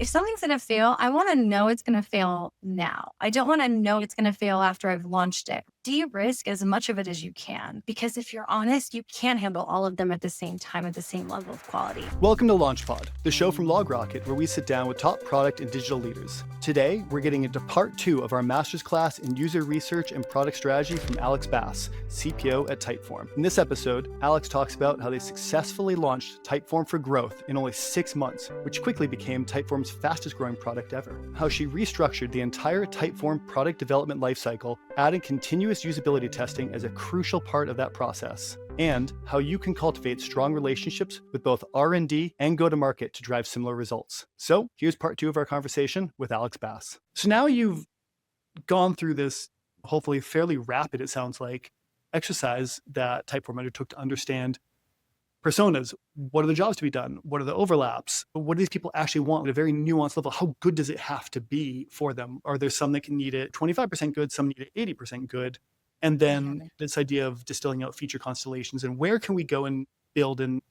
If something's going to fail, I want to know it's going to fail now. I don't want to know it's going to fail after I've launched it. De-risk as much of it as you can, because if you're honest, you can't handle all of them at the same time at the same level of quality. Welcome to LaunchPod, the show from LogRocket where we sit down with top product and digital leaders. Today, we're getting into part 2 of our master's class in user research and product strategy from Aleks Bass, CPO at Typeform. In this episode, Aleks talks about how they successfully launched Typeform for growth in only 6 months, which quickly became Typeform's fastest growing product ever. How she restructured the entire Typeform product development lifecycle, adding continuous usability testing as a crucial part of that process, and how you can cultivate strong relationships with both R&D and go-to-market to drive similar results. So here's part 2 of our conversation with Aleks Bass. So now you've gone through this, hopefully fairly rapid, it sounds like, exercise that Typeform undertook to understand personas. What are the jobs to be done? What are the overlaps? What do these people actually want at a very nuanced level? How good does it have to be for them? Are there some that can need it 25% good, some need it 80% good? And then this idea of distilling out feature constellations and where can we go and build, and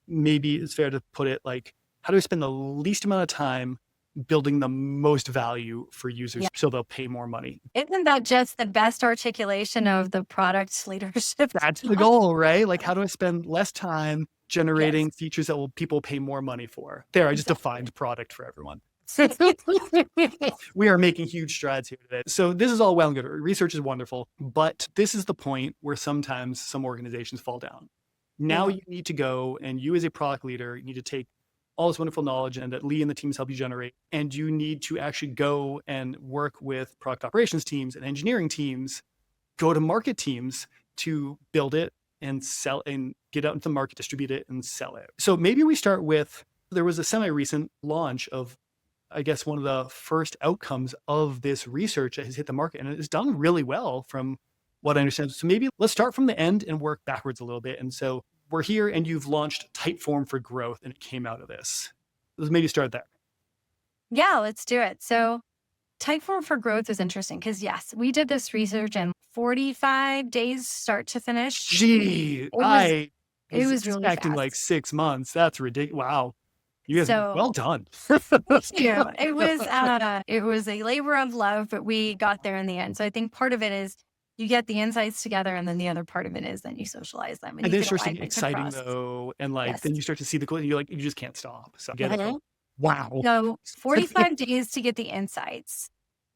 maybe it's fair to put it like, how do we spend the least amount of time building the most value for users so they'll pay more money? Isn't that just the best articulation of the product leadership? That's the goal, right? Like, how do I spend less time generating features that people pay more money for? There, I just defined product for everyone. We are making huge strides here today. So this is all well and good. Research is wonderful, but this is the point where sometimes some organizations fall down. Now you need to go, and you as a product leader, you need to take all this wonderful knowledge and that Lee and the teams help you generate, and you need to actually go and work with product operations teams and engineering teams, go-to-market teams to build it and sell and get out into the market, distribute it and sell it. So maybe we start with, there was a semi-recent launch of, I guess, one of the first outcomes of this research that has hit the market, and it's done really well from what I understand. So maybe let's start from the end and work backwards a little bit. And so we're here and you've launched Typeform for growth and it came out of this. Let's maybe start there. Yeah, let's do it. So Typeform for growth is interesting because yes, we did this research in 45 days, start to finish. Gee, it was really expecting fast. like 6 months. That's ridiculous. Wow. You guys, well done. Yeah, it was a labor of love, but we got there in the end. So I think part of it is you get the insights together, and then the other part of it is then you socialize them. And then it starts to get exciting though. And like, then you start to see the cool, you're like, you just can't stop. So get it. Wow. So 45 days to get the insights,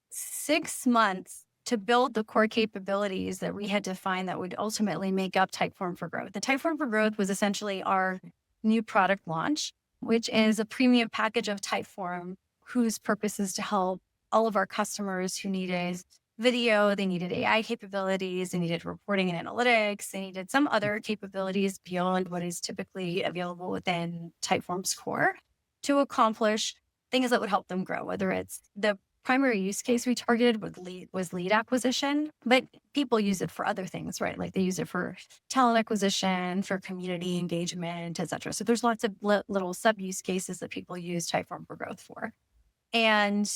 6 months to build the core capabilities that we had defined that would ultimately make up Typeform for growth. The Typeform for growth was essentially our new product launch, which is a premium package of Typeform, whose purpose is to help all of our customers who needed video, they needed AI capabilities, they needed reporting and analytics, they needed some other capabilities beyond what is typically available within Typeform's core to accomplish things that would help them grow, whether it's the primary use case we targeted was lead acquisition, but people use it for other things, right? Like they use it for talent acquisition, for community engagement, et cetera. So there's lots of little sub use cases that people use Typeform for growth for. And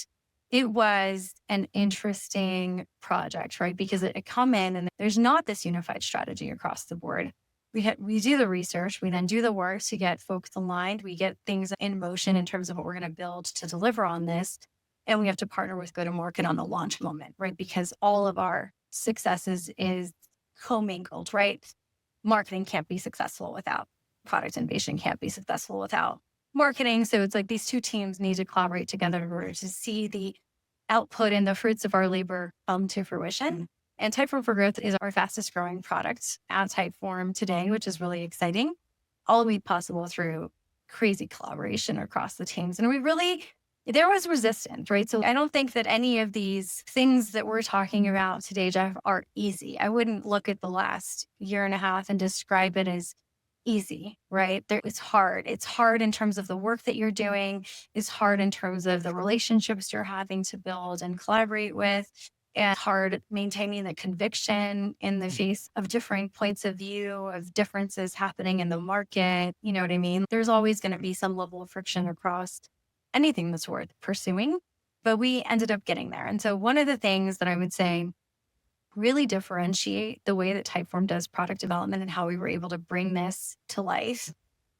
it was an interesting project, right? Because it come in and there's not this unified strategy across the board. We do the research, we then do the work to get folks aligned, we get things in motion in terms of what we're going to build to deliver on this. And we have to partner with go-to-market on the launch moment, right? Because all of our successes is commingled, right? Marketing can't be successful without product innovation, can't be successful without marketing. So it's like these two teams need to collaborate together in order to see the output and the fruits of our labor come to fruition. And Typeform for Growth is our fastest growing product at Typeform today, which is really exciting. All made possible through crazy collaboration across the teams. And there was resistance, right? So I don't think that any of these things that we're talking about today, Jeff, are easy. I wouldn't look at the last year and a half and describe it as easy, right? It's hard. It's hard in terms of the work that you're doing. It's hard in terms of the relationships you're having to build and collaborate with. And hard maintaining the conviction in the face of differing points of view, of differences happening in the market. You know what I mean? There's always going to be some level of friction across anything that's worth pursuing, but we ended up getting there. And so one of the things that I would say really differentiate the way that Typeform does product development and how we were able to bring this to life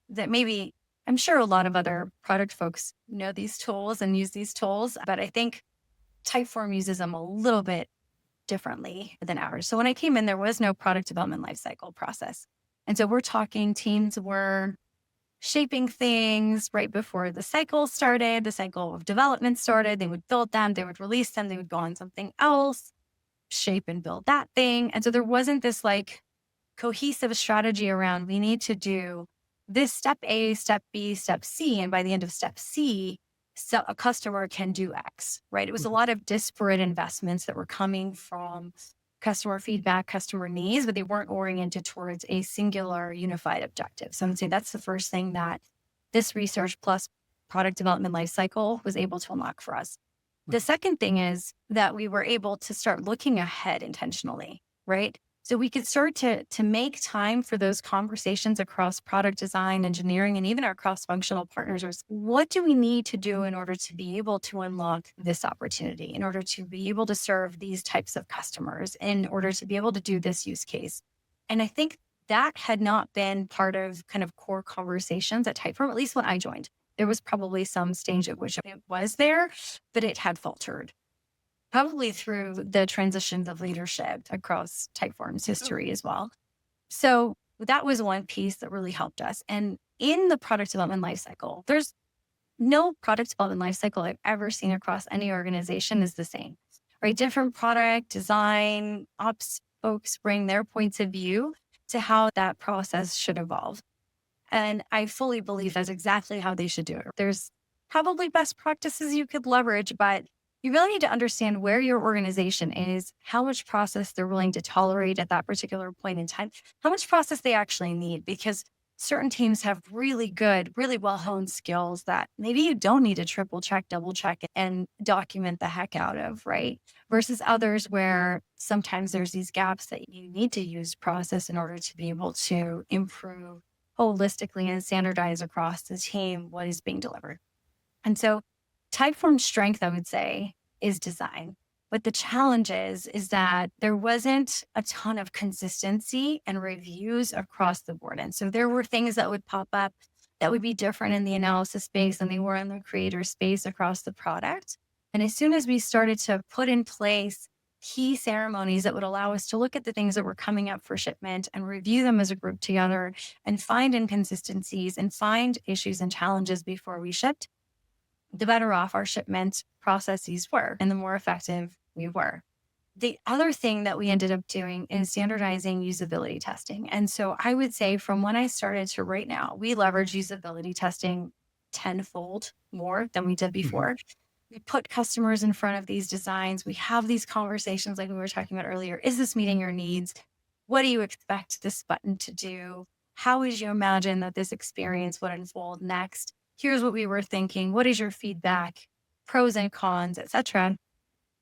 that maybe I'm sure a lot of other product folks know these tools and use these tools, but I think Typeform uses them a little bit differently than ours. So when I came in, there was no product development lifecycle process. And so we're talking teams were shaping things right before the cycle started, the cycle of development started. They would build them, they would release them, they would go on something else, shape and build that thing. And so there wasn't this like cohesive strategy around we need to do this step A, step B, step C. And by the end of step C, so a customer can do X, right? It was a lot of disparate investments that were coming from customer feedback, customer needs, but they weren't oriented towards a singular unified objective. So I would say that's the first thing that this research plus product development lifecycle was able to unlock for us. The second thing is that we were able to start looking ahead intentionally, right? So we could start to make time for those conversations across product design, engineering, and even our cross-functional partners. What do we need to do in order to be able to unlock this opportunity, in order to be able to serve these types of customers, in order to be able to do this use case? And I think that had not been part of kind of core conversations at Typeform, at least when I joined. There was probably some stage at which it was there, but it had faltered. Probably through the transitions of leadership across Typeform's history as well. So that was one piece that really helped us. And in the product development lifecycle, there's no product development lifecycle I've ever seen across any organization is the same, right? Different product design, ops folks bring their points of view to how that process should evolve. And I fully believe that's exactly how they should do it. There's probably best practices you could leverage, but you really need to understand where your organization is, how much process they're willing to tolerate at that particular point in time, how much process they actually need, because certain teams have really good, really well-honed skills that maybe you don't need to triple check, double check, and document the heck out of, right? Versus others where sometimes there's these gaps that you need to use process in order to be able to improve holistically and standardize across the team what is being delivered. And so Typeform's strength, I would say, is design. But the challenge is that there wasn't a ton of consistency and reviews across the board. And so there were things that would pop up that would be different in the analysis space than they were in the creator space across the product. And as soon as we started to put in place key ceremonies that would allow us to look at the things that were coming up for shipment and review them as a group together and find inconsistencies and find issues and challenges before we shipped, the better off our shipment processes were and the more effective we were. The other thing that we ended up doing is standardizing usability testing. And so I would say from when I started to right now, we leverage usability testing tenfold more than we did before. We put customers in front of these designs. We have these conversations like we were talking about earlier. Is this meeting your needs? What do you expect this button to do? How would you imagine that this experience would unfold next? Here's what we were thinking. What is your feedback? Pros and cons, etc.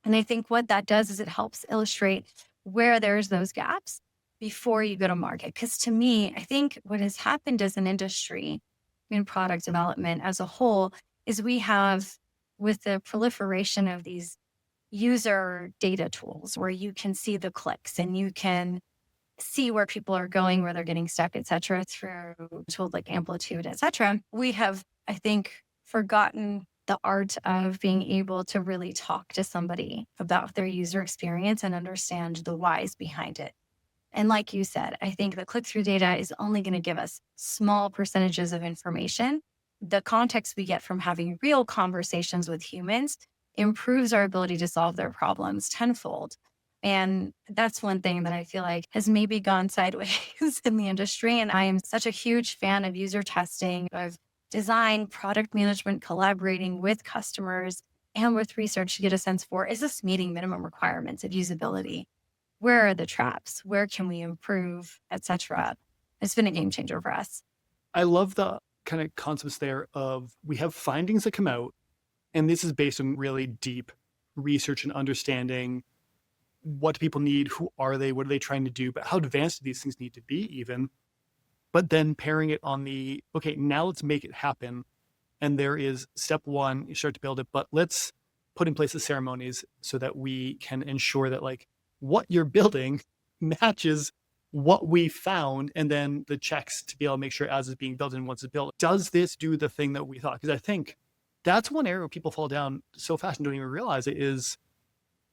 And I think what that does is it helps illustrate where there's those gaps before you go to market. Because to me, I think what has happened as an industry in product development as a whole is we have, with the proliferation of these user data tools where you can see the clicks and you can see where people are going, where they're getting stuck, et cetera, through tools like Amplitude, et cetera. We have, I think, forgotten the art of being able to really talk to somebody about their user experience and understand the whys behind it. And like you said, I think the click-through data is only going to give us small percentages of information. The context we get from having real conversations with humans improves our ability to solve their problems tenfold. And that's one thing that I feel like has maybe gone sideways in the industry. And I am such a huge fan of user testing, of design, product management, collaborating with customers and with research to get a sense for, is this meeting minimum requirements of usability? Where are the traps? Where can we improve, et cetera? It's been a game changer for us. I love the kind of concepts there of we have findings that come out, and this is based on really deep research and understanding what do people need, who are they, what are they trying to do, but how advanced do these things need to be even. But then pairing it on the, okay, now let's make it happen. And there is step one, you start to build it, but let's put in place the ceremonies so that we can ensure that like what you're building matches what we found and then the checks to be able to make sure as it's being built and once it's built, does this do the thing that we thought? Because I think that's one area where people fall down so fast and don't even realize it is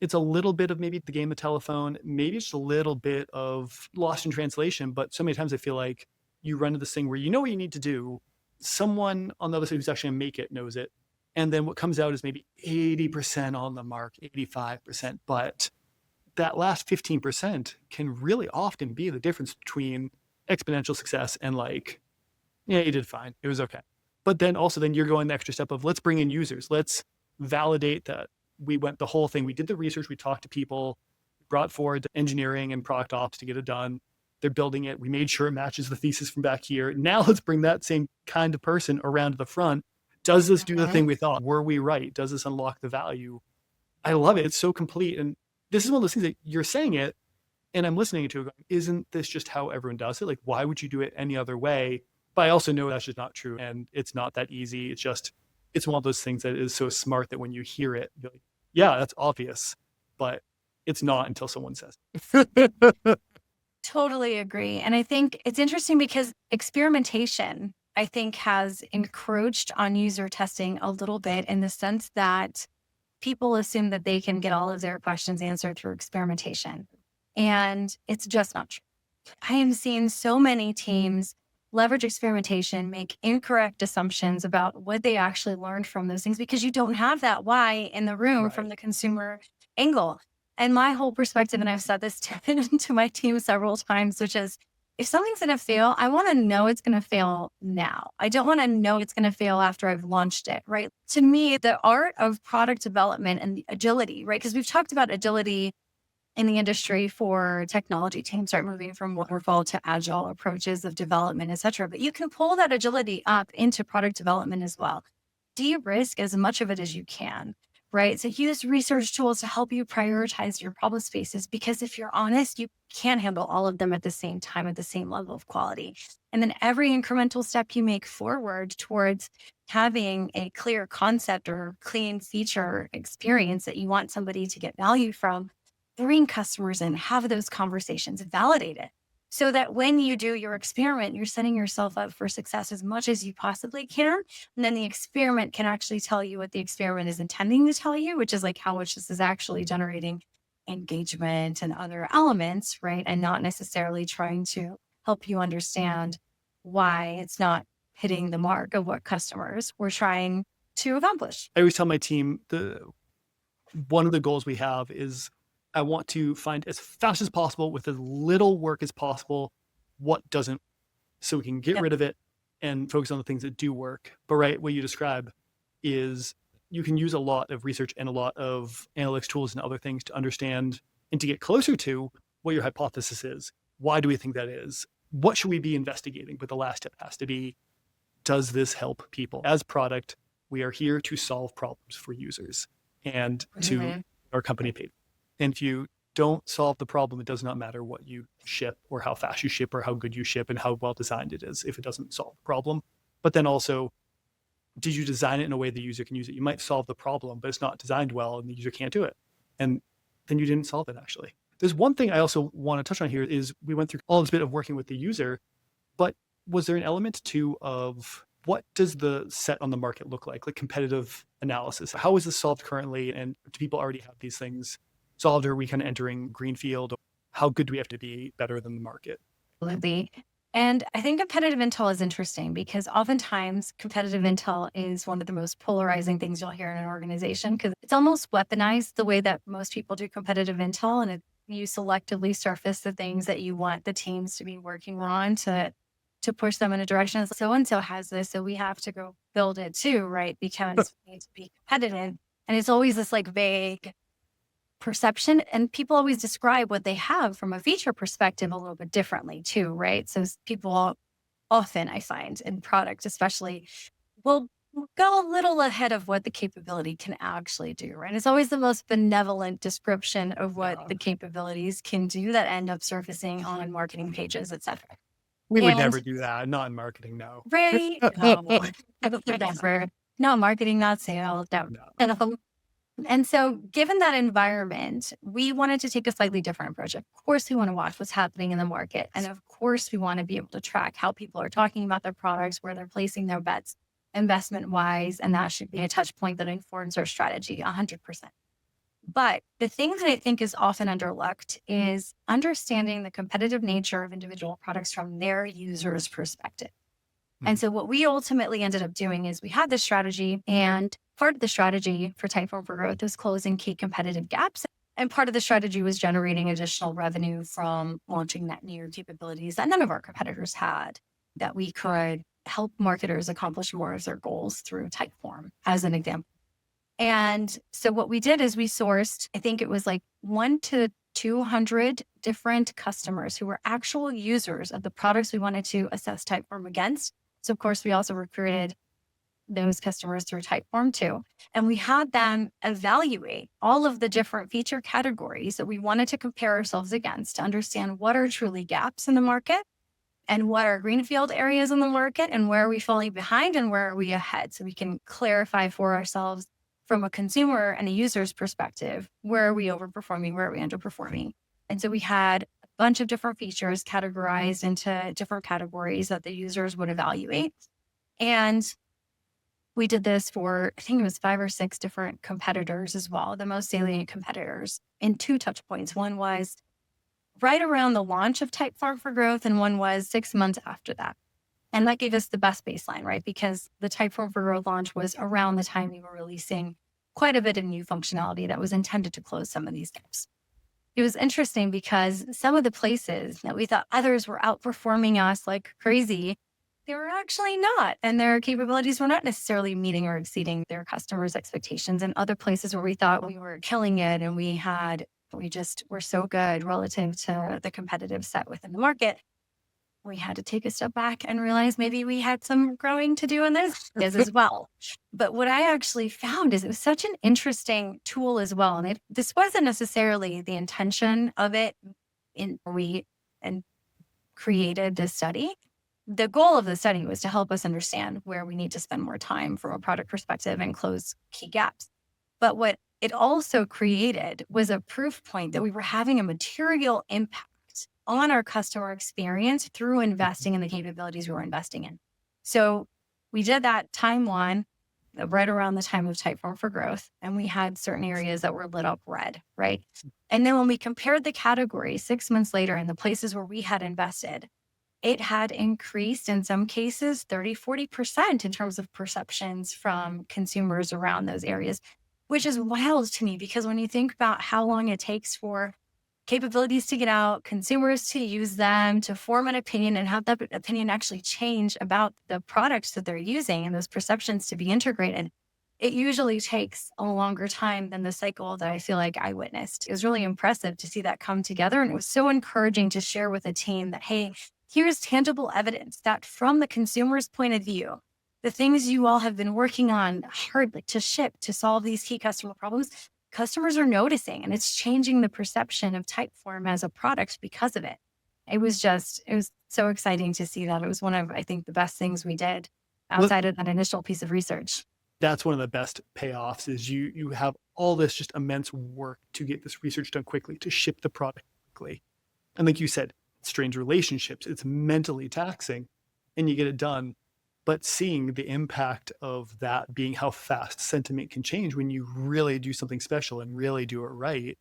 it's a little bit of maybe the game of telephone, maybe it's a little bit of lost in translation, but so many times I feel like you run into this thing where you know what you need to do. Someone on the other side who's actually gonna make it knows it. And then what comes out is maybe 80% on the mark, 85%. But that last 15% can really often be the difference between exponential success and like, yeah, you did fine. It was okay. But then also then you're going the extra step of let's bring in users. Let's validate that we went the whole thing. We did the research, we talked to people, brought forward engineering and product ops to get it done. They're building it. We made sure it matches the thesis from back here. Now let's bring that same kind of person around to the front. Does this do the thing we thought? Were we right? Does this unlock the value? I love it. It's so complete. And this is one of those things that you're saying it and I'm listening to it going, isn't this just how everyone does it? Like, why would you do it any other way? But I also know that's just not true. And it's not that easy. It's one of those things that is so smart that when you hear it, you're like, yeah, that's obvious, but it's not until someone says it. Totally agree. And I think it's interesting because experimentation, I think, has encroached on user testing a little bit in the sense that people assume that they can get all of their questions answered through experimentation. And it's just not true. I am seeing so many teams leverage experimentation, make incorrect assumptions about what they actually learned from those things because you don't have that why in the room from the consumer angle. And my whole perspective, and I've said this to my team several times, which is if something's going to fail, I want to know it's going to fail now. I don't want to know it's going to fail after I've launched it, right? To me, the art of product development and the agility, right? Because we've talked about agility in the industry for technology teams start moving from waterfall to agile approaches of development, et cetera. But you can pull that agility up into product development as well. De-risk as much of it as you can, right? So use research tools to help you prioritize your problem spaces, because if you're honest, you can't handle all of them at the same time, at the same level of quality. And then every incremental step you make forward towards having a clear concept or clean feature experience that you want somebody to get value from, bring customers in, have those conversations, validate it so that when you do your experiment, you're setting yourself up for success as much as you possibly can. And then the experiment can actually tell you what the experiment is intending to tell you, which is like how much this is actually generating engagement and other elements, right? And not necessarily trying to help you understand why it's not hitting the mark of what customers were trying to accomplish. I always tell my team one of the goals we have is I want to find as fast as possible with as little work as possible what doesn't, so we can get rid of it and focus on the things that do work. But right, what you describe is you can use a lot of research and a lot of analytics tools and other things to understand and to get closer to what your hypothesis is. Why do we think that is? What should we be investigating? But the last step has to be, does this help people? As product, we are here to solve problems for users and to our company paid. And if you don't solve the problem, it does not matter what you ship or how fast you ship or how good you ship and how well designed it is if it doesn't solve the problem. But then also, did you design it in a way the user can use it? You might solve the problem, but it's not designed well and the user can't do it. And then you didn't solve it actually. There's one thing I also want to touch on here is we went through all this bit of working with the user, but was there an element too of what does the set on the market look like competitive analysis? How is this solved currently? And do people already have these things solved, or are we kind of entering greenfield? How good do we have to be better than the market? Absolutely. And I think competitive intel is interesting because oftentimes competitive intel is one of the most polarizing things you'll hear in an organization because it's almost weaponized the way that most people do competitive intel. And you selectively surface the things that you want the teams to be working on to push them in a direction. So-and-so has this, so we have to go build it too, right? Because we need to be competitive. And it's always this vague perception, and people always describe what they have from a feature perspective a little bit differently too, right? So people often, I find in product especially, will go a little ahead of what the capability can actually do, right? It's always the most benevolent description of what the capabilities can do that end up surfacing on marketing pages, et cetera. We would never do that. Not in marketing, no. Right? No, never. No marketing, not sales. No. And so, given that environment, we wanted to take a slightly different approach. Of course, we want to watch what's happening in the market. And of course, we want to be able to track how people are talking about their products, where they're placing their bets investment wise. And that should be a touch point that informs our strategy 100%. But the thing that I think is often underlooked is understanding the competitive nature of individual products from their users' perspective. And so what we ultimately ended up doing is we had this strategy, and part of the strategy for Typeform for Growth was closing key competitive gaps. And part of the strategy was generating additional revenue from launching net new capabilities that none of our competitors had, that we could help marketers accomplish more of their goals through Typeform, as an example. And so what we did is we sourced, I think it was like 1 to 200 different customers who were actual users of the products we wanted to assess Typeform against. So of course, we also recruited those customers through Typeform too. And we had them evaluate all of the different feature categories that we wanted to compare ourselves against to understand what are truly gaps in the market and what are greenfield areas in the market and where are we falling behind and where are we ahead. So we can clarify for ourselves from a consumer and a user's perspective, where are we overperforming, where are we underperforming? And so we had a bunch of different features categorized into different categories that the users would evaluate. And we did this for, I think it was 5 or 6 different competitors as well, the most salient competitors, in 2 touch points. One was right around the launch of Typeform for Growth, and one was 6 months after that. And that gave us the best baseline, right? Because the Typeform for Growth launch was around the time we were releasing quite a bit of new functionality that was intended to close some of these gaps. It was interesting because some of the places that we thought others were outperforming us like crazy, they were actually not. And their capabilities were not necessarily meeting or exceeding their customers' expectations. And other places where we thought we were killing it and we just were so good relative to the competitive set within the market, we had to take a step back and realize maybe we had some growing to do in this as well. But what I actually found is it was such an interesting tool as well. And this wasn't necessarily the intention of it and created this study. The goal of the study was to help us understand where we need to spend more time from a product perspective and close key gaps. But what it also created was a proof point that we were having a material impact on our customer experience through investing in the capabilities we were investing in. So we did that time one, right around the time of Typeform for Growth, and we had certain areas that were lit up red, right? And then when we compared the categories 6 months later in the places where we had invested, it had increased in some cases 30, 40% in terms of perceptions from consumers around those areas, which is wild to me because when you think about how long it takes for capabilities to get out, consumers to use them, to form an opinion and have that opinion actually change about the products that they're using and those perceptions to be integrated, it usually takes a longer time than the cycle that I feel like I witnessed. It was really impressive to see that come together. And it was so encouraging to share with a team that, hey, here's tangible evidence that from the consumer's point of view, the things you all have been working on hard to ship to solve these key customer problems, customers are noticing, and it's changing the perception of Typeform as a product because of it. It was so exciting to see that. It was one of, I think, the best things we did outside of that initial piece of research. That's one of the best payoffs is you have all this just immense work to get this research done quickly, to ship the product quickly. And like you said, strains relationships, it's mentally taxing, and you get it done. But seeing the impact of that being how fast sentiment can change when you really do something special and really do it right,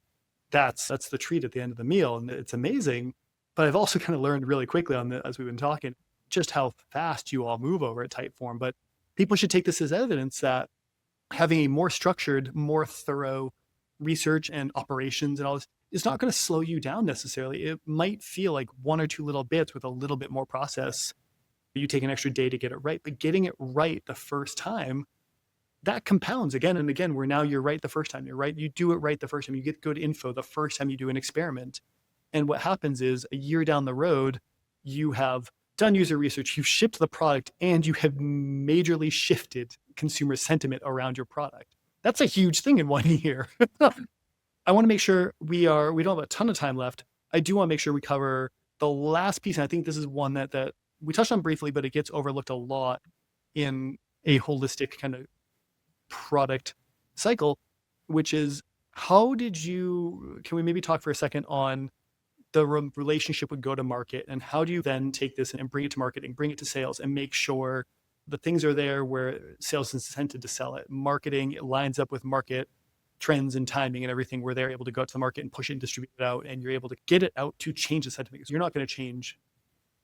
that's the treat at the end of the meal. And it's amazing. But I've also kind of learned really quickly as we've been talking, just how fast you all move over at Typeform. But people should take this as evidence that having a more structured, more thorough research and operations and all this is not going to slow you down necessarily. It might feel like 1 or 2 little bits with a little bit more process. You take an extra day to get it right, but getting it right the first time, that compounds again and again, where now you're right the first time. You're right. You do it right the first time. You get good info the first time you do an experiment. And what happens is a year down the road, you have done user research, you've shipped the product, and you have majorly shifted consumer sentiment around your product. That's a huge thing in 1 year. I want to make sure we don't have a ton of time left. I do want to make sure we cover the last piece. And I think this is one that we touched on briefly, but it gets overlooked a lot in a holistic kind of product cycle. which is can we maybe talk for a second on the relationship with go-to-market, and how do you then take this and bring it to marketing, bring it to sales, and make sure the things are there where sales is incented to sell it. Marketing lines up with market trends and timing and everything, where they're able to go to the market and push it and distribute it out, and you're able to get it out to change the sentiment. Because you're not going to change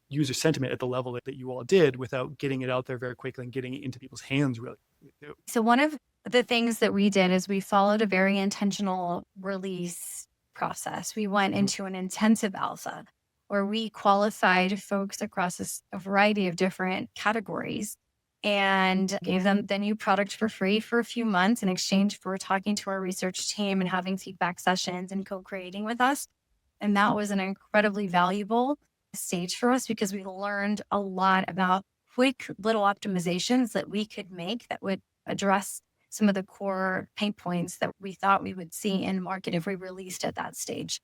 user sentiment at the level that you all did without getting it out there very quickly and getting it into people's hands really quickly. So one of the things that we did is we followed a very intentional release process. We went into an intensive alpha where we qualified folks across a variety of different categories and gave them the new product for free for a few months in exchange for talking to our research team and having feedback sessions and co-creating with us. And that was an incredibly valuable stage for us because we learned a lot about quick little optimizations that we could make that would address some of the core pain points that we thought we would see in market if we released at that stage.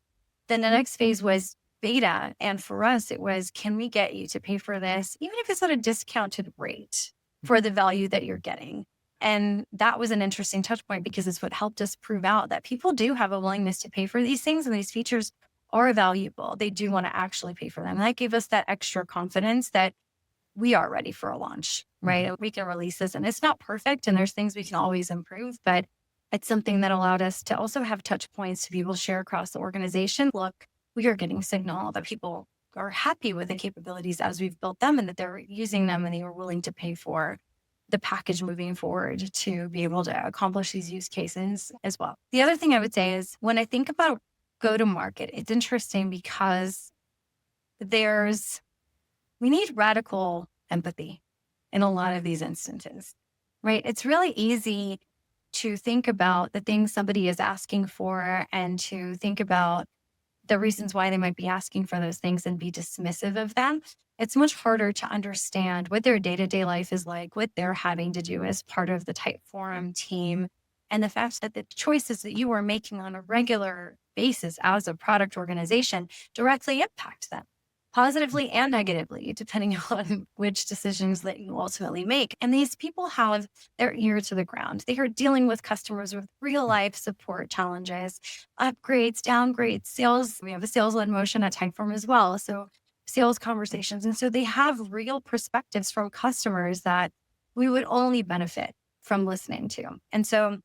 Then the next phase was beta. And for us, it was, can we get you to pay for this, even if it's at a discounted rate for the value that you're getting? And that was an interesting touch point because it's what helped us prove out that people do have a willingness to pay for these things, and these features are valuable. They do want to actually pay for them. And that gave us that extra confidence that we are ready for a launch, right? We can release this, and it's not perfect and there's things we can always improve, but it's something that allowed us to also have touch points to be able to share across the organization. Look, we are getting signal that people are happy with the capabilities as we've built them and that they're using them and they were willing to pay for the package moving forward to be able to accomplish these use cases as well. The other thing I would say is when I think about go to market, it's interesting because we need radical empathy in a lot of these instances, right? It's really easy to think about the things somebody is asking for and to think about the reasons why they might be asking for those things and be dismissive of them. It's much harder to understand what their day-to-day life is like, what they're having to do as part of the Typeform team, and the fact that the choices that you are making on a regular basis as a product organization directly impact them, positively and negatively, depending on which decisions that you ultimately make. And these people have their ear to the ground. They are dealing with customers with real life support challenges, upgrades, downgrades, sales. We have a sales-led motion at Typeform as well. So sales conversations. And so they have real perspectives from customers that we would only benefit from listening to. And so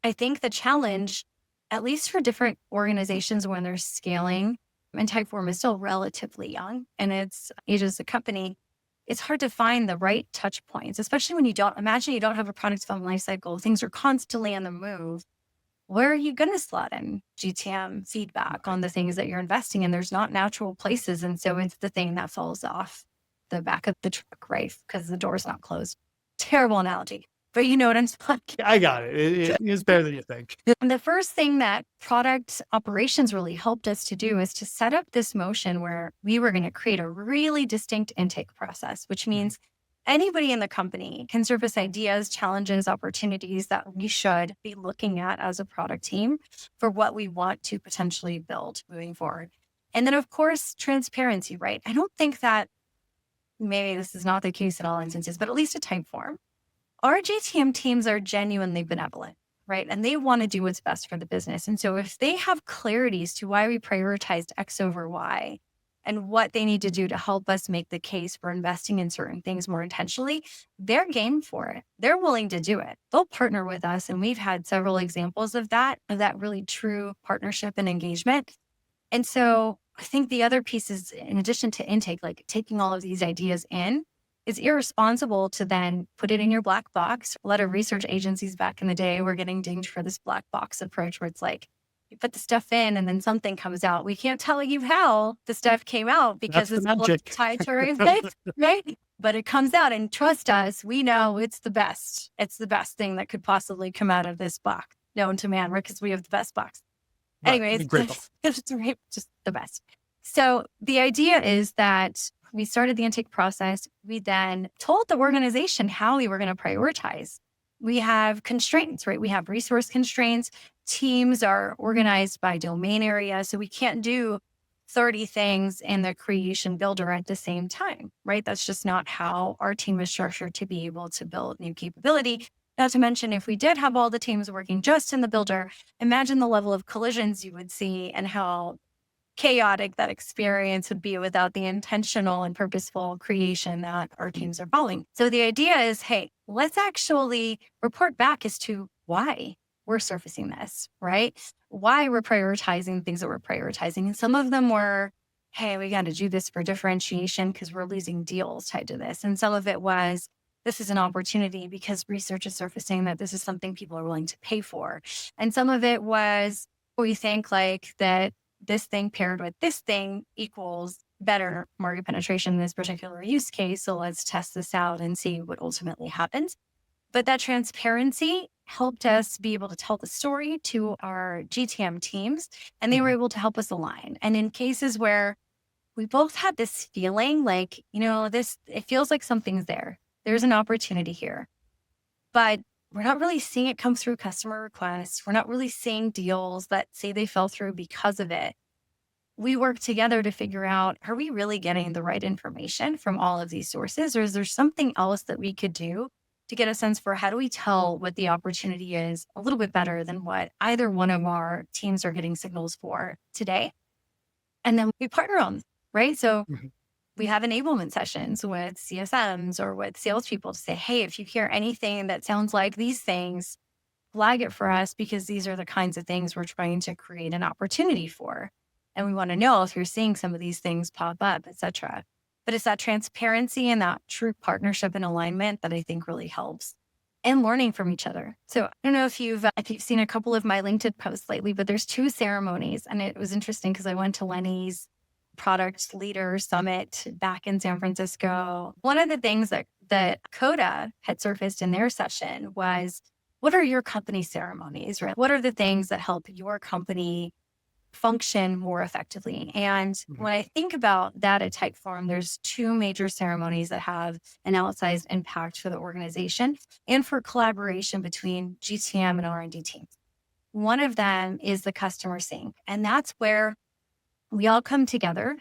I think the challenge, at least for different organizations when they're scaling, and Typeform is still relatively young and its age as a company, it's hard to find the right touch points, especially when you don't have a product development lifecycle. Things are constantly on the move. Where are you going to slot in GTM feedback on the things that you're investing in? There's not natural places. And so it's the thing that falls off the back of the truck, right? Because the door's not closed. Terrible analogy. But you know what I'm saying? I got it. It's better than you think. And the first thing that product operations really helped us to do is to set up this motion where we were going to create a really distinct intake process, which means anybody in the company can surface ideas, challenges, opportunities that we should be looking at as a product team for what we want to potentially build moving forward. And then, of course, transparency, right? I don't think that maybe this is not the case in all instances, but at least at Typeform, our GTM teams are genuinely benevolent, right? And they want to do what's best for the business. And so if they have clarity as to why we prioritized X over Y and what they need to do to help us make the case for investing in certain things more intentionally, they're game for it. They're willing to do it. They'll partner with us. And we've had several examples of that really true partnership and engagement. And so I think the other piece is, in addition to intake, like taking all of these ideas in, it's irresponsible to then put it in your black box. A lot of research agencies back in the day were getting dinged for this black box approach where it's like, you put the stuff in and then something comes out. We can't tell you how the stuff came out because it's proprietary, right? But it comes out, and trust us, we know it's the best. It's the best thing that could possibly come out of this box known to man, right? Because we have the best box. Anyways, it's just the best. So the idea is that we started the intake process. We then told the organization how we were going to prioritize. We have constraints, right? We have resource constraints. Teams are organized by domain area. So we can't do 30 things in the creation builder at the same time, right? That's just not how our team is structured to be able to build new capability. Not to mention, if we did have all the teams working just in the builder, imagine the level of collisions you would see and how chaotic that experience would be without the intentional and purposeful creation that our teams are following. So the idea is, hey, let's actually report back as to why we're surfacing this, right? Why we're prioritizing things that we're prioritizing. And some of them were, hey, we got to do this for differentiation because we're losing deals tied to this. And some of it was, this is an opportunity because research is surfacing that this is something people are willing to pay for. And some of it was, we think like that this thing paired with this thing equals better market penetration in this particular use case. So let's test this out and see what ultimately happens. But that transparency helped us be able to tell the story to our GTM teams, and they were able to help us align. And in cases where we both had this feeling like, it feels like something's there. There's an opportunity here, but we're not really seeing it come through customer requests. We're not really seeing deals that say they fell through because of it. We work together to figure out, are we really getting the right information from all of these sources? Or is there something else that we could do to get a sense for how do we tell what the opportunity is a little bit better than what either one of our teams are getting signals for today? And then we partner on, right? So we have enablement sessions with CSMs or with salespeople to say, hey, if you hear anything that sounds like these things, flag it for us because these are the kinds of things we're trying to create an opportunity for. And we want to know if you're seeing some of these things pop up, et cetera. But it's that transparency and that true partnership and alignment that I think really helps, and learning from each other. So I don't know if you've seen a couple of my LinkedIn posts lately, but there's 2 ceremonies. And it was interesting because I went to Lenny's product leader summit back in San Francisco. One of the things that Coda had surfaced in their session was, what are your company ceremonies, right? What are the things that help your company function more effectively? And when I think about that at Typeform, there's 2 major ceremonies that have an outsized impact for the organization and for collaboration between GTM and R&D teams. One of them is the customer sync, and that's where we all come together,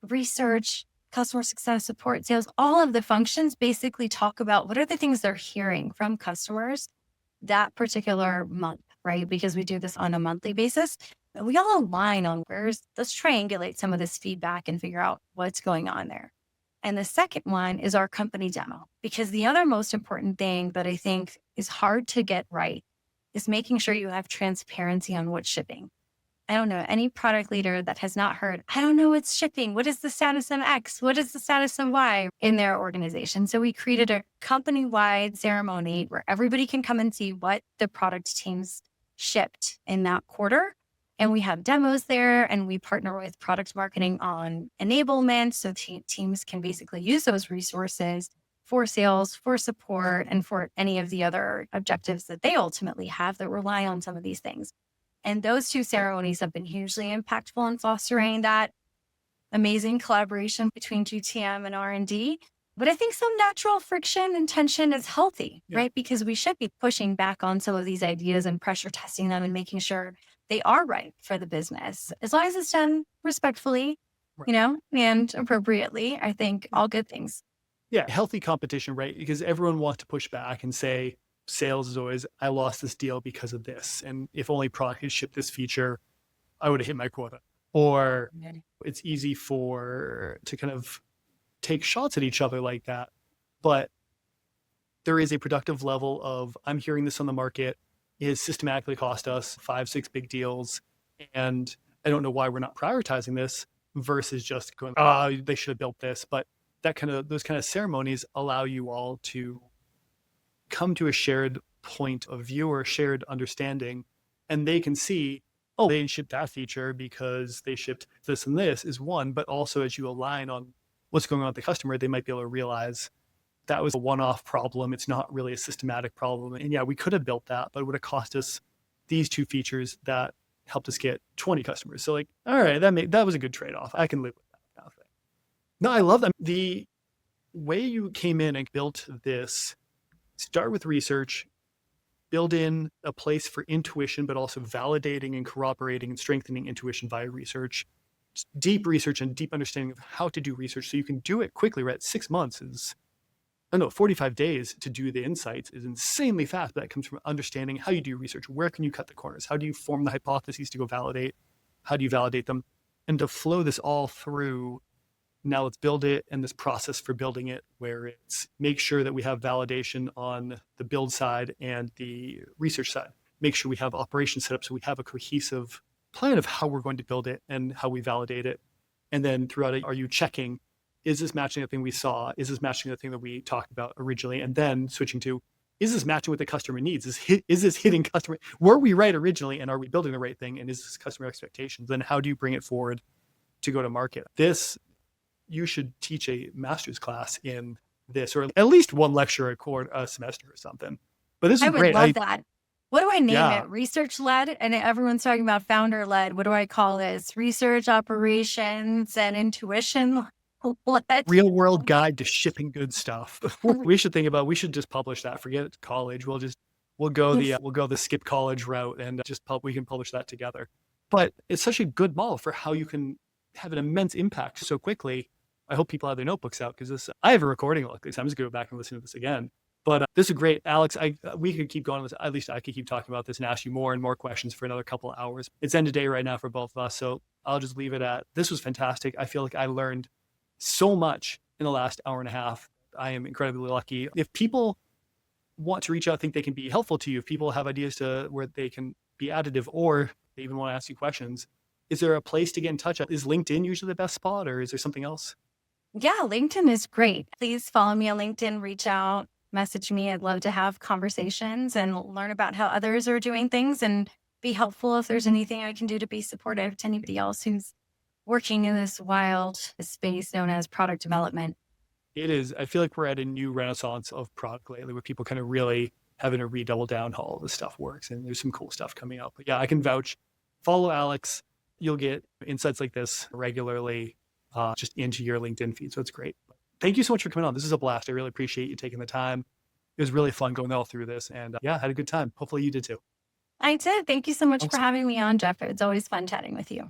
research, customer success, support, sales, all of the functions basically talk about what are the things they're hearing from customers that particular month, right? Because we do this on a monthly basis. We all align on let's triangulate some of this feedback and figure out what's going on there. And the second one is our company demo, because the other most important thing that I think is hard to get right is making sure you have transparency on what's shipping. I don't know any product leader that has not heard, I don't know what's shipping. What is the status of X? What is the status of Y in their organization? So we created a company-wide ceremony where everybody can come and see what the product teams shipped in that quarter. And we have demos there, and we partner with product marketing on enablement. So teams can basically use those resources for sales, for support, and for any of the other objectives that they ultimately have that rely on some of these things. And those 2 ceremonies have been hugely impactful in fostering that amazing collaboration between GTM and R&D. But I think some natural friction and tension is healthy, right? Because we should be pushing back on some of these ideas and pressure testing them and making sure they are right for the business. As long as it's done respectfully, and appropriately, I think all good things. Yeah, healthy competition, right? Because everyone wants to push back and say, sales is always, I lost this deal because of this. And if only product had shipped this feature, I would have hit my quota. Or it's easy to kind of take shots at each other like that. But there is a productive level of, I'm hearing this on the market, it has systematically cost us 5-6 big deals. And I don't know why we're not prioritizing this versus just going, they should have built this. But those kind of ceremonies allow you all to come to a shared point of view or a shared understanding, and they can see, they shipped that feature because they shipped this and this is one, but also as you align on what's going on with the customer, they might be able to realize that was a one-off problem. It's not really a systematic problem. And yeah, we could have built that, but it would have cost us these 2 features that helped us get 20 customers. So all right, that was a good trade-off. I can live with that kind of thing. No, I love that. The way you came in and built this, start with research, build in a place for intuition, but also validating and corroborating and strengthening intuition via research, deep research and deep understanding of how to do research so you can do it quickly, right? 6 months is oh no, 45 days to do the insights is insanely fast, but that comes from understanding how you do research. Where can you cut the corners? How do you form the hypotheses to go validate? How do you validate them? And to flow this all through, now let's build it, and this process for building it where it's make sure that we have validation on the build side and the research side. Make sure we have operations set up so we have a cohesive plan of how we're going to build it and how we validate it. And then throughout it, are you checking, is this matching the thing we saw? Is this matching the thing that we talked about originally? And then switching to, is this matching what the customer needs? Is this hitting customer? Were we right originally? And are we building the right thing? And is this customer expectations? Then how do you bring it forward to go to market? This, you should teach a master's class in this, or at least one lecture a semester or something. But this is I would great. love that. What do I name Yeah. it? Research led? And everyone's talking about founder led. What do I call this? Research, operations, and intuition. What? Real world guide to shipping good stuff. We should just publish that. Forget college. We'll go the skip college route and we can publish that together. But it's such a good model for how you can have an immense impact so quickly. I hope people have their notebooks out because I have a recording like this. I'm just going to go back and listen to this again. But this is great, Alex. We could keep going with this. At least I could keep talking about this and ask you more and more questions for another couple of hours. It's end of day right now for both of us, so I'll just leave it at this was fantastic. I feel like I learned so much in the last hour and a half. I am incredibly lucky. If people want to reach out, think they can be helpful to you, if people have ideas to where they can be additive, or they even want to ask you questions, is there a place to get in touch? Is LinkedIn usually the best spot, or is there something else? Yeah, LinkedIn is great. Please follow me on LinkedIn, reach out, message me. I'd love to have conversations and learn about how others are doing things and be helpful if there's anything I can do to be supportive to anybody else who's working in this wild space known as product development. It is. I feel like we're at a new renaissance of product lately where people kind of really having to redouble down how all this stuff works. And there's some cool stuff coming up. But yeah, I can vouch. Follow Alex. You'll get insights like this regularly just into your LinkedIn feed. So it's great. Thank you so much for coming on. This is a blast. I really appreciate you taking the time. It was really fun going all through this. And yeah, had a good time. Hopefully you did too. I did. Thank you so much for having me on, Jeff. It's always fun chatting with you.